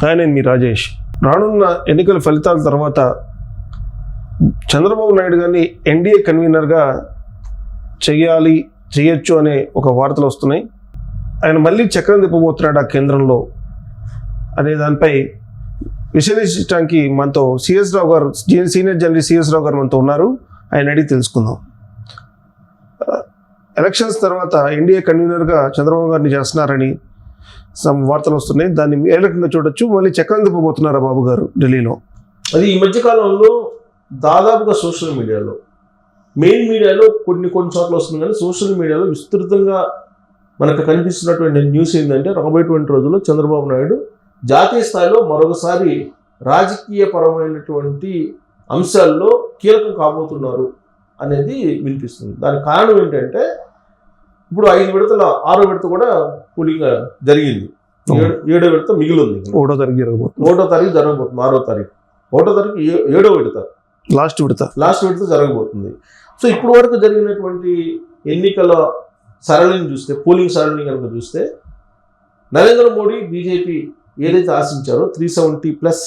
నేను మీ రాజేష్. రానున్న ఎన్నికల ఫలితాల తర్వాత చంద్రబాబు నాయుడు గారిని ఎన్డీఏ కన్వీనర్గా చేయొచ్చు అనే ఒక వార్తలు వస్తున్నాయి. ఆయన మళ్ళీ చక్రం తిప్పబోతున్నాడు ఆ కేంద్రంలో అనే దానిపై విశ్లేషించడానికి మనతో సిఎస్ రావు గారు, సీనియర్ జర్నలిస్ట్ సిఎస్ రావు గారు మనతో ఉన్నారు. ఆయన అడిగి తెలుసుకుందాం. ఎలక్షన్స్ తర్వాత ఎన్డీఏ కన్వీనర్గా చంద్రబాబు గారిని చేస్తున్నారని వార్తలు వస్తున్నాయి. దాన్ని ఏ రకంగా చూడొచ్చు? మళ్ళీ చక్రం తిప్పబోతున్నారా బాబు గారు ఢిల్లీలో? అది ఈ మధ్యకాలంలో దాదాపుగా సోషల్ మీడియాలో, మెయిన్ మీడియాలో కొన్ని చోట్ల వస్తుంది, కానీ సోషల్ మీడియాలో విస్తృతంగా మనకు కనిపిస్తున్నటువంటి న్యూస్ ఏంటంటే, రాబోయేటువంటి రోజుల్లో చంద్రబాబు నాయుడు జాతీయ స్థాయిలో మరొకసారి రాజకీయపరమైనటువంటి అంశాల్లో కీలకం కాబోతున్నారు అనేది వినిపిస్తుంది. దానికి కారణం ఏంటంటే, ఇప్పుడు 5 విడతల 6వ విడత కూడా పోలింగ్ జరిగింది. 7వ విడత మిగిలి ఉంది. 1వ తారీఖు జరగబోతుంది. 1వ తారీఖు జరగబోతుంది. 6వ తారీఖు 1వ తారీఖు 7వ విడత లాస్ట్ విడత జరగబోతుంది. సో ఇప్పుడు వరకు జరిగినటువంటి ఎన్నికల సరళిని చూస్తే, పోలింగ్ సరళిని కనుక చూస్తే, నరేంద్ర మోడీ బీజేపీ ఏదైతే ఆశించారో 370+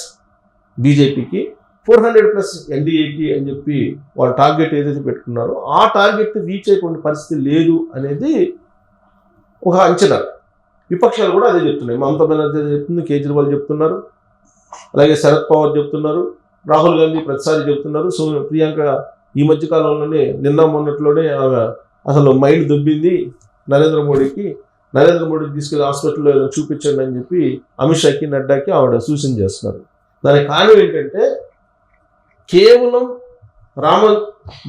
బీజేపీకి, 400+ ఎన్డీఏకి అని చెప్పి వాళ్ళ టార్గెట్ ఏదైతే పెట్టుకున్నారో ఆ టార్గెట్ రీచ్ అయ్యేటువంటి పరిస్థితి లేదు అనేది ఒక అంచనా. విపక్షాలు కూడా అదే చెప్తున్నాయి. మమతా బెనర్జీ చెప్తుంది, కేజ్రీవాల్ చెప్తున్నారు, అలాగే శరద్ పవార్ చెప్తున్నారు, రాహుల్ గాంధీ ప్రతిసారి చెప్తున్నారు. సో ప్రియాంక ఈ మధ్యకాలంలోనే మొన్నట్లోనే అసలు మైండ్ దొబ్బింది నరేంద్ర మోడీకి తీసుకెళ్లి హాస్పిటల్లో ఏదో చూపించండి అని చెప్పి అమిత్ షాకి, నడ్డాకి ఆవిడ సూచన చేస్తున్నారు. దానికి కారణం ఏంటంటే, కేవలం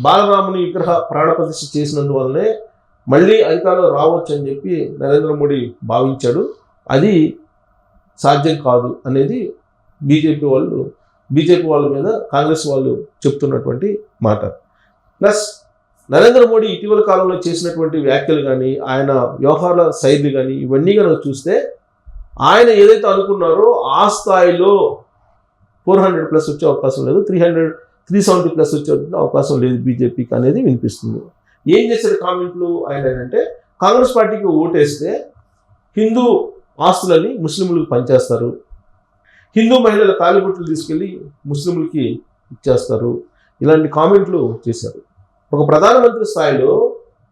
బాలరాముని విగ్రహ ప్రాణప్రతిష్ఠ చేసినందువల్లనే మళ్ళీ అధికారంలో రావచ్చు అని చెప్పి నరేంద్ర మోడీ భావించాడు. అది సాధ్యం కాదు అనేది బీజేపీ వాళ్ళ మీద కాంగ్రెస్ వాళ్ళు చెప్తున్నటువంటి మాట. ప్లస్ నరేంద్ర మోడీ ఇటీవల కాలంలో చేసినటువంటి వ్యాఖ్యలు కానీ, ఆయన వ్యవహారాల శైలి కానీ, ఇవన్నీ కనుక చూస్తే ఆయన ఏదైతే అనుకున్నారో ఆ స్థాయిలో 400+ వచ్చే అవకాశం లేదు, 370+ వచ్చే అవకాశం లేదు బీజేపీకి అనేది వినిపిస్తుంది. ఏం చేశారు కామెంట్లు ఆయన అంటే, కాంగ్రెస్ పార్టీకి ఓటేస్తే హిందూ ఆస్తులని ముస్లింలకు పనిచేస్తారు, హిందూ మహిళల తాలిబొట్లు తీసుకెళ్ళి ముస్లింలకి ఇచ్చేస్తారు, ఇలాంటి కామెంట్లు చేశారు. ఒక ప్రధానమంత్రి స్థాయిలో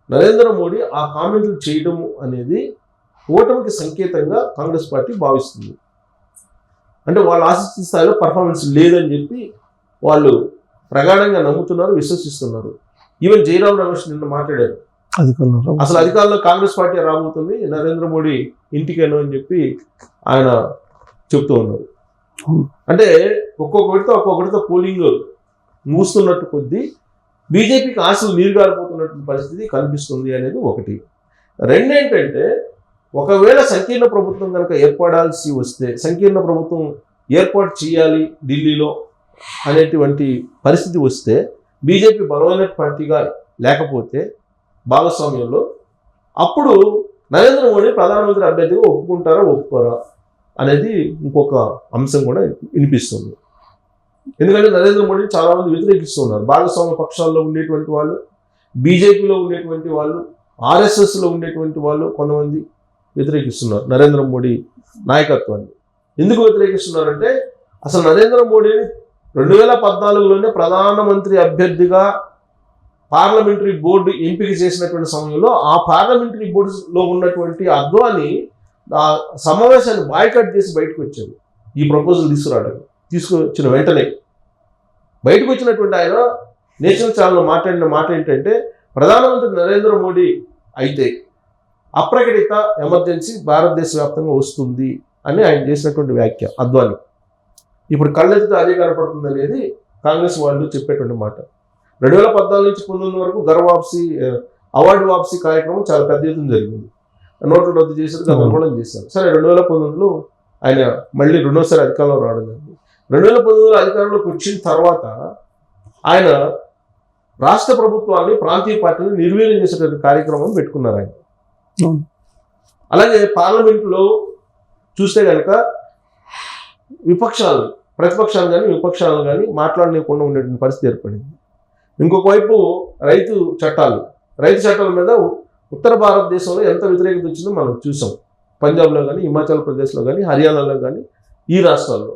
నరేంద్ర మోడీ ఆ కామెంట్లు చేయడం అనేది ఓటమికి సంకేతంగా కాంగ్రెస్ పార్టీ భావిస్తుంది. అంటే వాళ్ళు ఆశించిన స్థాయిలో పర్ఫార్మెన్స్ లేదని చెప్పి వాళ్ళు ప్రగాఢంగా నమ్ముతున్నారు, విశ్వసిస్తున్నారు. ఈవెన్ జయరాం రమేష్ నిన్న మాట్లాడారు, అసలు అధికారంలో కాంగ్రెస్ పార్టీ రాబోతుంది, నరేంద్ర మోడీ ఇంటికేను అని చెప్పి ఆయన చెప్తూ ఉన్నారు. అంటే ఒక్కొక్కటితో పోలింగ్ మూస్తున్నట్టు కొద్దీ బీజేపీకి ఆశలు నీరుగారిపోతున్నటువంటి పరిస్థితి కనిపిస్తుంది అనేది ఒకటి. రెండేంటంటే, ఒకవేళ సంకీర్ణ ప్రభుత్వం కనుక ఏర్పడాల్సి వస్తే, సంకీర్ణ ప్రభుత్వం ఏర్పాటు చేయాలి ఢిల్లీలో అనేటువంటి పరిస్థితి వస్తే, బీజేపీ బలమైన పార్టీగా లేకపోతే భాగస్వామ్యంలో, అప్పుడు నరేంద్ర మోడీ ప్రధానమంత్రి అభ్యర్థిగా ఒప్పుకుంటారా ఒప్పుకోరా అనేది ఇంకొక అంశం కూడా వినిపిస్తుంది. ఎందుకంటే నరేంద్ర మోడీని చాలామంది వ్యతిరేకిస్తున్నారు. భాగస్వామ్య పక్షాల్లో ఉండేటువంటి వాళ్ళు, బీజేపీలో ఉండేటువంటి వాళ్ళు, ఆర్ఎస్ఎస్లో ఉండేటువంటి వాళ్ళు కొంతమంది వ్యతిరేకిస్తున్నారు నరేంద్ర మోడీ నాయకత్వాన్ని. ఎందుకు వ్యతిరేకిస్తున్నారంటే, అసలు నరేంద్ర మోడీని 2014లోనే ప్రధానమంత్రి అభ్యర్థిగా పార్లమెంటరీ బోర్డు ఎంపిక చేసినటువంటి సమయంలో ఆ పార్లమెంటరీ బోర్డులో ఉన్నటువంటి అద్వానీ ఆ సమావేశాన్ని బాయ్కాట్ చేసి బయటకు వచ్చారు. ఈ ప్రపోజల్ తీసుకొచ్చిన వెంటనే బయటకు వచ్చినటువంటి ఆయన నేషనల్ ఛానల్లో మాట్లాడిన మాట ఏంటంటే, ప్రధానమంత్రి నరేంద్ర మోడీ అయితే అప్రకటిత ఎమర్జెన్సీ భారతదేశ వ్యాప్తంగా వస్తుంది అని ఆయన చేసినటువంటి వ్యాఖ్య అద్వానీ. ఇప్పుడు కళ్ళెత్తితే అదే కనపడుతుంది అనేది కాంగ్రెస్ వాళ్ళు చెప్పేటువంటి మాట. 2014 నుంచి 2019 వరకు అవార్డు వాపసీ కార్యక్రమం చాలా పెద్ద ఎత్తున జరిగింది. నోట్లు రద్దు చేశారు, గందరగోళం చేశారు. సరే, 2019లో ఆయన మళ్ళీ రెండోసారి అధికారంలో రావడం జరిగింది. 2019లో అధికారంలోకి వచ్చిన తర్వాత ఆయన రాష్ట్ర ప్రభుత్వాన్ని, ప్రాంతీయ పార్టీని నిర్వీర్యం చేసేటువంటి కార్యక్రమం పెట్టుకున్నారు ఆయన. అలాగే పార్లమెంట్లో చూస్తే కనుక ప్రతిపక్షాలు కానీ మాట్లాడలేకుండా ఉండేటువంటి పరిస్థితి ఏర్పడింది. ఇంకొక వైపు రైతు చట్టాల మీద ఉత్తర భారతదేశంలో ఎంత వ్యతిరేకత వచ్చిందో మనం చూసాం. పంజాబ్లో కానీ, హిమాచల్ ప్రదేశ్లో కానీ, హర్యానాలో కానీ ఈ రాష్ట్రాల్లో.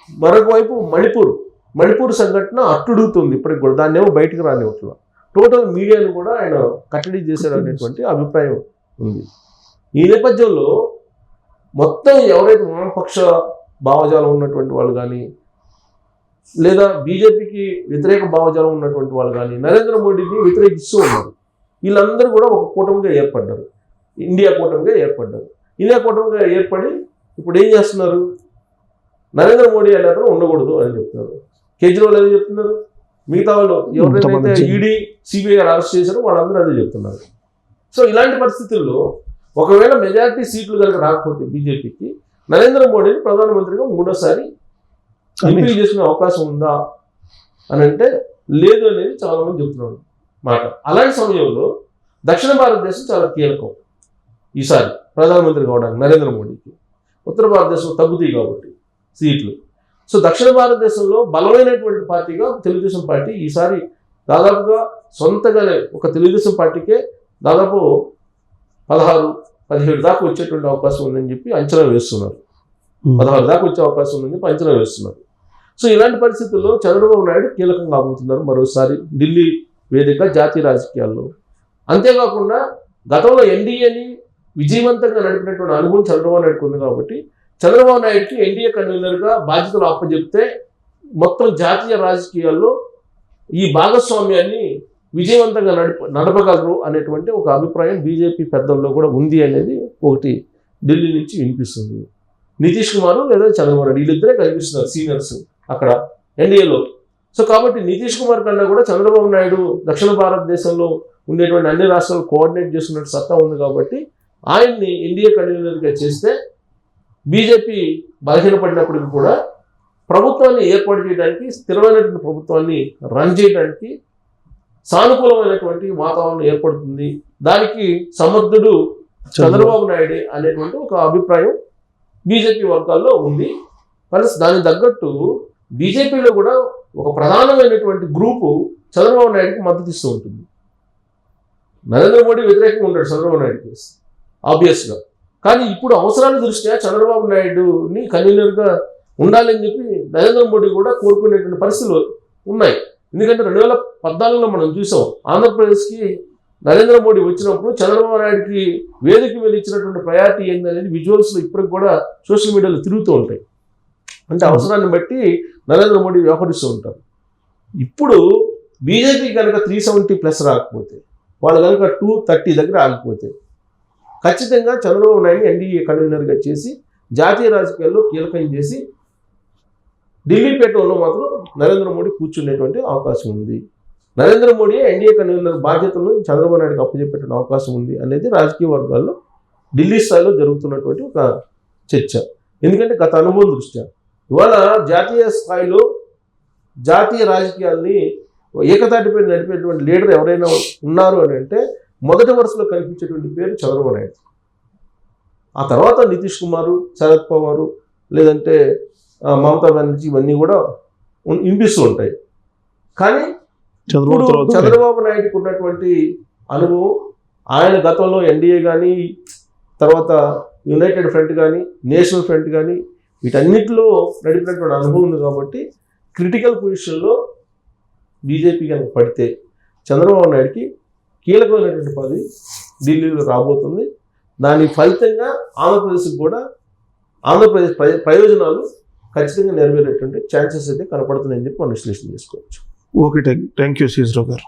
మరొక వైపు మణిపూర్ సంఘటన అట్టుడుగుతుంది ఇప్పటికి కూడా, దాన్ని ఏమో బయటకు రానివ్వట్లేదు. టోటల్ మీడియాను కూడా ఆయన కట్టడి చేశారు అనేటువంటి అభిప్రాయం ఉంది. ఈ నేపథ్యంలో మొత్తం ఎవరైతే వామపక్ష భావజాలం ఉన్నటువంటి వాళ్ళు కానీ, లేదా బీజేపీకి వ్యతిరేక భావజాలం ఉన్నటువంటి వాళ్ళు కానీ నరేంద్ర మోడీని వ్యతిరేకిస్తూ ఉన్నారు. వీళ్ళందరూ కూడా ఒక కూటమిగా ఏర్పడ్డారు, ఇండియా కూటమిగా ఏర్పడ్డారు. ఇండియా కూటమిగా ఏర్పడి ఇప్పుడు ఏం చేస్తున్నారు? నరేంద్ర మోడీ అనేతను ఉండకూడదు అని చెప్తున్నారు. కేజ్రీవాల్ అదే చెప్తున్నారు. మిగతా వాళ్ళు ఎవరైతే ఈడీ సిబిఐ అరెస్ట్ చేశారో వాళ్ళందరూ అదే చెప్తున్నారు. సో ఇలాంటి పరిస్థితుల్లో ఒకవేళ మెజారిటీ సీట్లు కనుక రాకపోతే బీజేపీకి నరేంద్ర మోడీని ప్రధానమంత్రిగా మూడోసారి ఎంపిక చేసుకునే అవకాశం ఉందా అని అంటే లేదు అనేది చాలా మంది చెప్తున్నారు మాట. అలాంటి సమయంలో దక్షిణ భారతదేశం చాలా కీలకం ఈసారి ప్రధానమంత్రి కావడానికి నరేంద్ర మోడీకి. ఉత్తర భారతదేశం తగ్గుతాయి కాబట్టి సీట్లు. సో దక్షిణ భారతదేశంలో బలమైనటువంటి పార్టీగా తెలుగుదేశం పార్టీ ఈసారి దాదాపుగా సొంతగానే ఒక తెలుగుదేశం పార్టీకే దాదాపు 16-17 దాకా వచ్చేటువంటి అవకాశం ఉందని చెప్పి అంచనా వేస్తున్నారు. 16 దాకా వచ్చే అవకాశం ఉందని చెప్పి అంచనా వేస్తున్నారు. సో ఇలాంటి పరిస్థితుల్లో చంద్రబాబు నాయుడు కీలకం కాబోతున్నారు మరోసారి ఢిల్లీ వేదిక జాతీయ రాజకీయాల్లో. అంతేకాకుండా గతంలో ఎన్డీఏని విజయవంతంగా నడిపినటువంటి అనుభవం చంద్రబాబు నాయుడుకు ఉంది కాబట్టి చంద్రబాబు నాయుడుకి ఎన్డీఏ కన్వీనర్గా బాధ్యతలు అప్పచెప్తే మొత్తం జాతీయ రాజకీయాల్లో ఈ భాగస్వామ్యాన్ని విజయవంతంగా నడపగలరు అనేటువంటి ఒక అభిప్రాయం బీజేపీ పెద్దల్లో కూడా ఉంది అనేది ఒకటి ఢిల్లీ నుంచి వినిపిస్తుంది. నితీష్ కుమార్ లేదా చంద్రబాబు నాయుడు వీళ్ళిద్దరే కనిపిస్తున్నారు సీనియర్స్ అక్కడ ఎన్డీఏలో. సో కాబట్టి నితీష్ కుమార్ కన్నా కూడా చంద్రబాబు నాయుడు దక్షిణ భారతదేశంలో ఉండేటువంటి అన్ని రాష్ట్రాలు కోఆర్డినేట్ చేస్తున్నట్టు సత్తా ఉంది కాబట్టి ఆయన్ని ఎన్డీఏ కన్వీనర్గా చేస్తే బీజేపీ బలహీనపడినప్పటికీ కూడా ప్రభుత్వాన్ని ఏర్పాటు చేయడానికి, స్థిరమైనటువంటి ప్రభుత్వాన్ని రన్ చేయడానికి సానుకూలమైనటువంటి వాతావరణం ఏర్పడుతుంది. దానికి సమర్థుడు చంద్రబాబు నాయుడు అనేటువంటి ఒక అభిప్రాయం బీజేపీ వర్గాల్లో ఉంది. ప్లస్ దానికి తగ్గట్టు బీజేపీలో కూడా ఒక ప్రధానమైనటువంటి గ్రూపు చంద్రబాబు నాయుడుకి మద్దతు ఇస్తూ ఉంటుంది. నరేంద్ర మోడీ వ్యతిరేకంగా ఉంటాడు చంద్రబాబు నాయుడుకి ఆబ్వియస్గా. కానీ ఇప్పుడు అవసరాల దృష్ట్యా చంద్రబాబు నాయుడుని కన్వీనర్గా ఉండాలని చెప్పి నరేంద్ర మోడీ కూడా కోరుకునేటువంటి పరిస్థితులు ఉన్నాయి. ఎందుకంటే 2014లో మనం చూసాం ఆంధ్రప్రదేశ్కి నరేంద్ర మోడీ వచ్చినప్పుడు చంద్రబాబు నాయుడుకి వేదిక మీద ఇచ్చినటువంటి ప్రయారిటీ ఏంది అనేది విజువల్స్లో ఇప్పటికి కూడా సోషల్ మీడియాలో తిరుగుతూ ఉంటాయి. అంటే అవసరాన్ని బట్టి నరేంద్ర మోడీ వ్యవహరిస్తూ ఉంటారు. ఇప్పుడు బీజేపీ కనుక 370+ రాకపోతే, వాళ్ళు కనుక 230 దగ్గర ఆగిపోతే ఖచ్చితంగా చంద్రబాబు నాయుడు ఎన్డీఏ కన్వీనర్గా చేసి జాతీయ రాజకీయాల్లో కీలకం చేసి ఢిల్లీ పీఠంలో మాత్రం నరేంద్ర మోడీ కూర్చునేటువంటి అవకాశం ఉంది. నరేంద్ర మోడీ ఎన్డీఏ కన్వీనర్ బాధ్యతలను చంద్రబాబు నాయుడుకి అప్పచెప్పే అవకాశం ఉంది అనేది రాజకీయ వర్గాల్లో ఢిల్లీ స్థాయిలో జరుగుతున్నటువంటి ఒక చర్చ. ఎందుకంటే గత అనుభవం దృష్ట్యా ఇవాళ జాతీయ స్థాయిలో జాతీయ రాజకీయాల్ని ఏకతాటిపై నడిపేటువంటి లీడర్ ఎవరైనా ఉన్నారు అని అంటే మొదటి వరుసలో కనిపించేటువంటి పేరు చంద్రబాబు నాయుడు. ఆ తర్వాత నితీష్ కుమార్, శరద్ పవార్, లేదంటే మమతా బెనర్జీ ఇవన్నీ కూడా వినిపిస్తూ ఉంటాయి. కానీ చంద్రబాబు నాయుడుకి ఉన్నటువంటి అనుభవం, ఆయన గతంలో ఎన్డీఏ కానీ, తర్వాత యునైటెడ్ ఫ్రంట్ కానీ, నేషనల్ ఫ్రంట్ కానీ వీటన్నిటిలో నడిపినటువంటి అనుభవం ఉంది కాబట్టి క్రిటికల్ పొజిషన్లో బీజేపీ కనుక పడితే చంద్రబాబు నాయుడుకి కీలకమైనటువంటి పదవి ఢిల్లీలో రాబోతుంది. దాని ఫలితంగా ఆంధ్రప్రదేశ్కి కూడా ఆంధ్రప్రదేశ్ ప్రయోజనాలు ఖచ్చితంగా నెరవేరేటువంటి ఛాన్సెస్ అయితే కనపడుతున్నాయని చెప్పి మనం విశ్లేషణ చేసుకోవచ్చు. ఓకే, థ్యాంక్ యూ సీఎస్ రావు గారు.